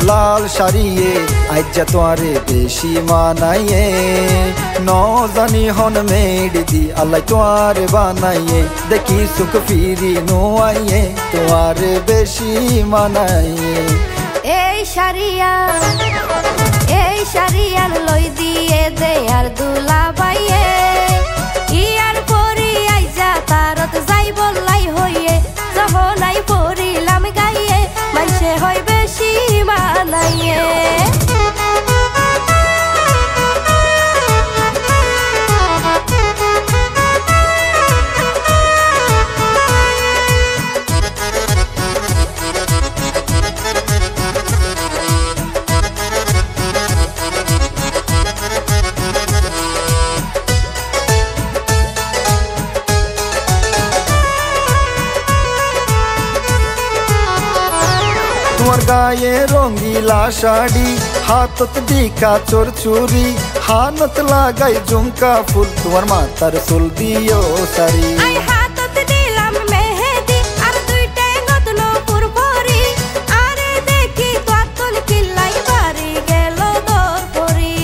লাল শাড়িয়ে আজ্জা তোয়ারে বেশি মানাইয়ে ন জানি হন মেড দি আল্লাহ তোয়ারে বানাইয়ে দেখি সুখ ফিরি নো আইয়ে তোয়ারে বেশি মানাইয়ে এই শাড়িয়ান লই দিয়ে দে আর দুলা বাইয়ে ইয়ার পরি আইজা তারত যাই বললাই হইয়ে যহনাই পরিলাম গাইয়ে মাইসে হয় বেশি মানাইয়ে তোমার গায়ে রঙ্গিলা শাড়ি হাতত দিকা চোর চুরি হানত লাগাই ঝুমকা ফুল তোমার মাথার চুল দিও সারি হাতত দিলাম মেহেদি আর দুইটা নতুন পুরপুরি আরে দেখি তোর কিল্লাই বাড়ি গেল দর পরি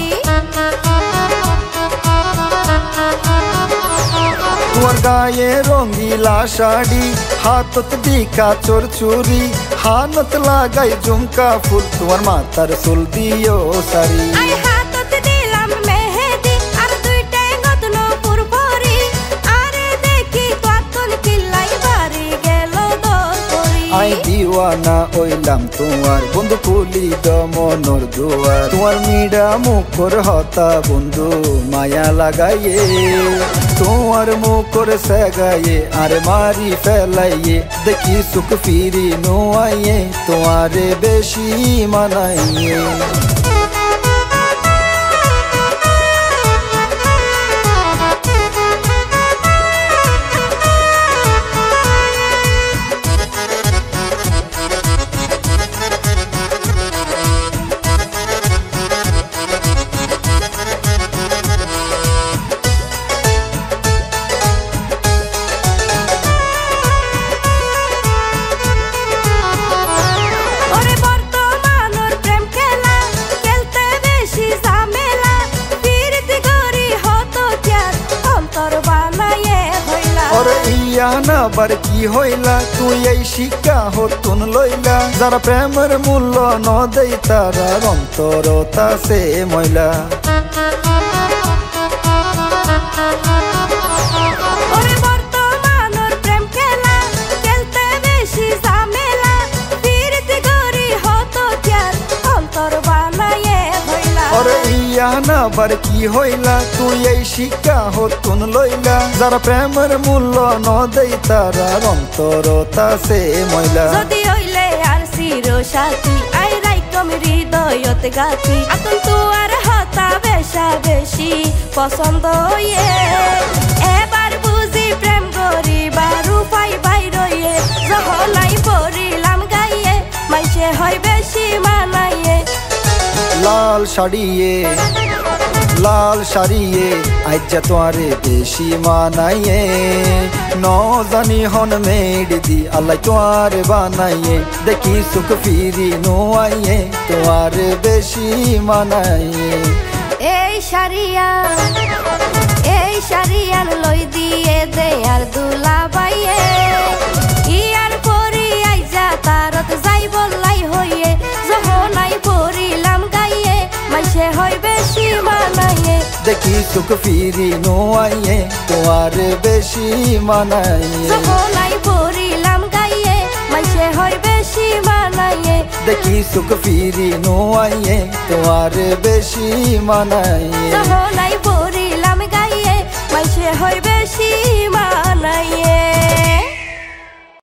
তোমার গায়ে রঙ্গিলা শাড়ি হাতত দিকা চোর চুরি হানত লাগাই ঝুমকা ফুল তোমার মাথার চুল দিও সারি হাতত দিলাম মেহেদি আর দুইটা নতুন পুরপুরি আরে দেখি তোর কিল্লাই বাড়ি গেল দর পরি আই দিওয়ানা ওইলাম তোমার বন্ধু খুলি দ মনর দুয়ার তোমার মিডা মুখর হতা বন্ধু মায়া লাগাইয়ে তোমার মুখর সেগাইয়ে আর মারি ফেলাইয়ে দেখি সুখ ফিরি নো আইয়ে তোমারে বেশি মানাইয়ে না বার কি হইলা তুই এই শিক্ষা হতুন লইলা যারা প্রেমের মূল্য ন দেই তারা অন্তরতা সে ময়লা না বার কি হইলা তুই এই শিক্ষা হতুন লইলা যারা প্রেমের মূল্য ন দেই তারা অন্তরতা সে ময়লা যদি হইলে আর চির সাথী আই রাইকম হৃদয়ত গাথি আতুন তুয়ার হতা বেশা বেশি পছন্দ এবার বুঝি প্রেম গরিবা রূপাই বাইরয়ে যহনাই পরিলাম গাইয়ে মাইসে হয় বেশি মানাইয়ে লাল শাড়িয়ে আজ্জা তোয়ারে বেশি মানাইয়ে ন জানি হন মেড দি আল্লাহ তোয়ারে বানাইয়ে দেখি সুখ ফিরি নো আইয়ে তোয়ারে বেশি মানাইয়ে এই শাড়িয়ান লই দিয়ে দে আর দুলা বাইয়ে ইয়ার পরি আইজা তারত যাই বললাই হইয়ে যহনাই পরিলাম গাইয়ে মাইসে হয় বেশি মানাইয়ে দেখি সুখ ফিরি নো আইয়ে তোয়ারে বেশি মানাইয়ে যহনাই পরিলাম গাইয়ে মাইসে হয় বেশি মানাইয়ে দেখি সুখ ফিরি নো আইয়ে তোয়ারে বেশি মানাইয়ে যহনাই পরিলাম গাইয়ে মাইসে হয় বেশি মানাইয়ে।